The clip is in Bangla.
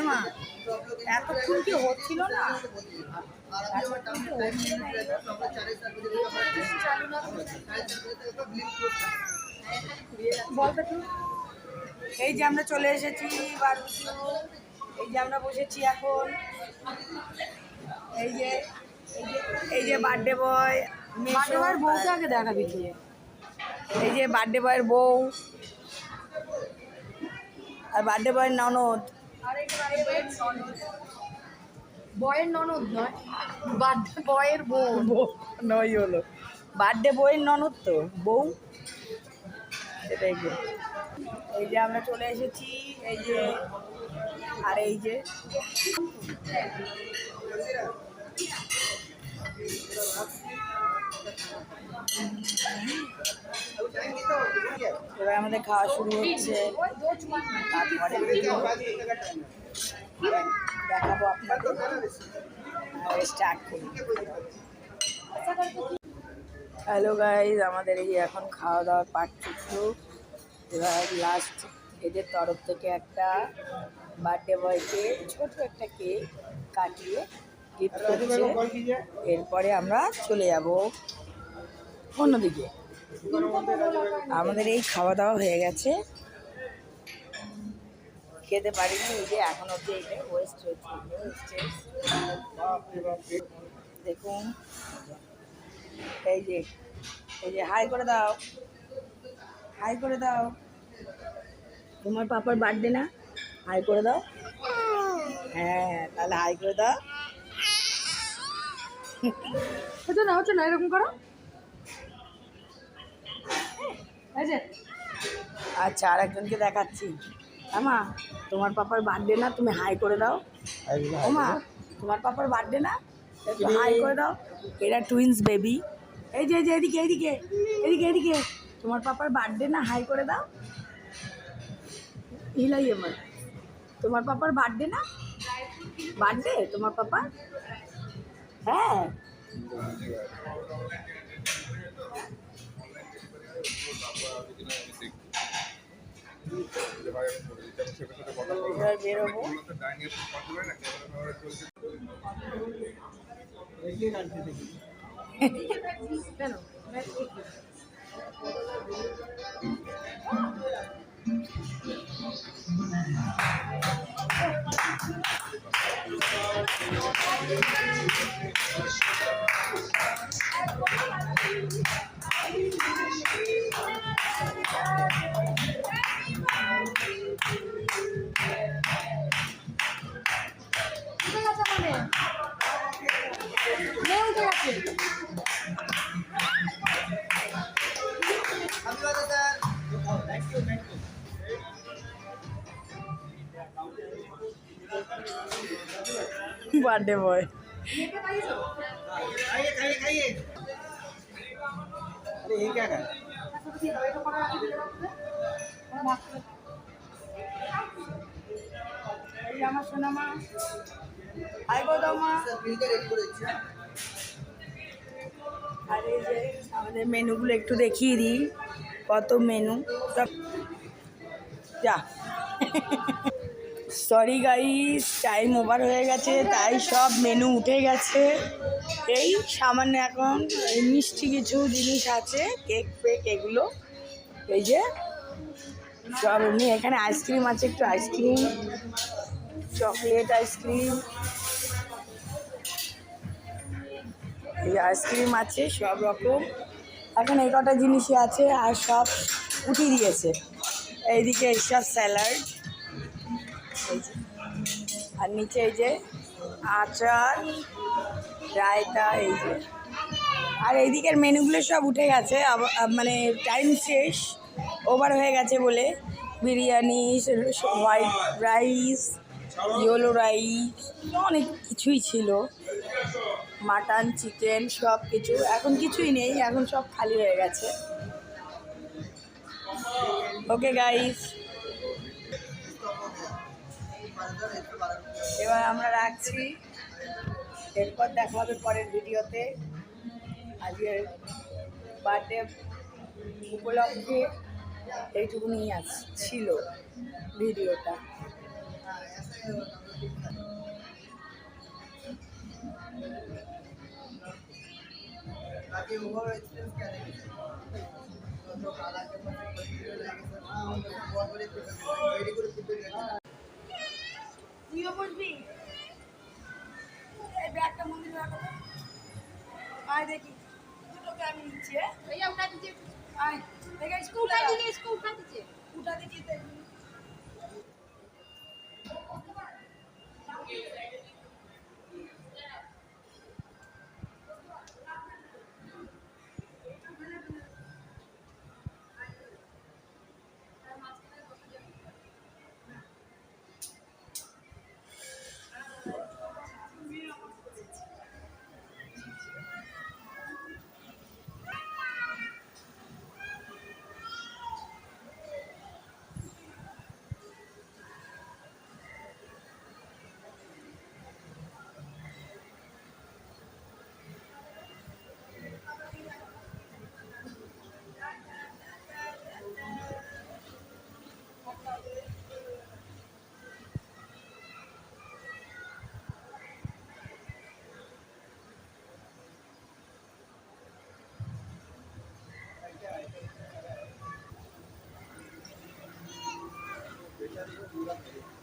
মা এতক্ষণ কি হচ্ছিল না? এই যে আমরা চলে এসেছি বারবিকিউ, এই যে আমরা বসেছি এখন, এই যে এই যে বার্থডে বয়, বার্থডে বয়ের বউকে আগে দেখাবি তুই। এই যে বার্থডে বয়ের বউ আর বার্থডে বয়ের ননদ। বয়ের ননদ নয়, বার্থডে বয়ের বউ নয় হলো বার্থডে বয়ের ননদ তো বউ, সেটাই। এই যে আমরা চলে এসেছি, এই যে আর এই যে এবার আমাদের খাওয়া শুরু হচ্ছে। তারপরে দেখাবো আপনাদের, স্টার্ট করি। হ্যালো গাইজ, আমাদের এই এখন খাওয়া দাওয়ার পার্ট চলছে। এবার লাস্ট এদের তরফ থেকে একটা বার্থডে বয়কে ছোট একটা কেক কাটিয়ে গিফট করছে। এরপরে আমরা চলে যাব অন্যদিকে। আমাদের এই খাওয়া দাওয়া হয়ে গেছে, খেতে পারিনি, এই যে এখন অব্দি এটা ওয়েস্ট হয়েছে। দেখুন এই যে হাই করে দাও, হাই করে দাও। তোমার পাপার বার্থডে না? হাই করে দাও। হ্যাঁ, তাহলে হাই করে দাও। হচ্ছে না এরকম করো। আচ্ছা, আর একজনকে দেখাচ্ছি। আমা, তোমার পাপার বার্থডে না? তুমি হাই করে দাও। ওমা, তোমার পাপার বার্থডে না? একটু হাই করে দাও। এরা টুইন্স বেবি। এই যে এদিকে এদিকে এদিকে এদিকে, তোমার পাপার বার্থডে না? হাই করে দাও। হিলাই আমার, তোমার পাপার বার্থডে না? বার্থডে তোমার পাপার? হ্যাঁ। এবার বেরোবো। কেন? बर्थडे बॉय अरे ये क्या कर আমার সোনা মা, হাই গো দাও মা। আর এই যে আমাদের মেনুগুলো একটু দেখিয়ে দিই, কত মেনু সব। যা, সরি গাইস, টাইম ওভার হয়ে গেছে, তাই সব মেনু উঠে গেছে। এই সামান্য এখন মিষ্টি কিছু জিনিস আছে, কেক ফেক এগুলো। এই যে সব এমনি, এখানে আইসক্রিম আছে, একটু আইসক্রিম, চকলেট আইসক্রিম, এই আইসক্রিম আছে সব রকম। এখন এই কটা জিনিসই আছে, আর সব উঠিয়ে দিয়েছে। এইদিকে এইসব স্যালাড, আর নিচে এই যে আচার, রায়তা, এই যে। আর এইদিকের মেনুগুলো সব উঠে গেছে, মানে টাইম শেষ ওভার হয়ে গেছে বলে। Biryani, white rice, yellow rice, অনেক কিছুই ছিল, মাটন, চিকেন, সব কিছু। এখন কিছুই নেই, এখন সব খালি হয়ে গেছে। ওকে গাইস, এবার আমরা রাখছি, এরপর দেখা হবে পরের ভিডিওতে। আজকের বার্থডে উপলক্ষে এইটুকুনি ছিল ভিডিওটা। बाकी ओवरऑल एक्सपीरियंस क्या रहेगा तो काला के पास मटेरियल आएगा सर हां हम बहुत बड़े वेरी गुड फीडबैक তুইও বসবি এই ব্যাগটা মন্দিরে রাখো তো। আয় দেখি দুটোকে আমি নিচ্ছি হ্যাঁ भैया उठा दीजिए আয় দেখে স্কুল उठा दीजिए इसको उठा दीजिए উঠা দিচ্ছি দেখবি बेटा देखो पूरा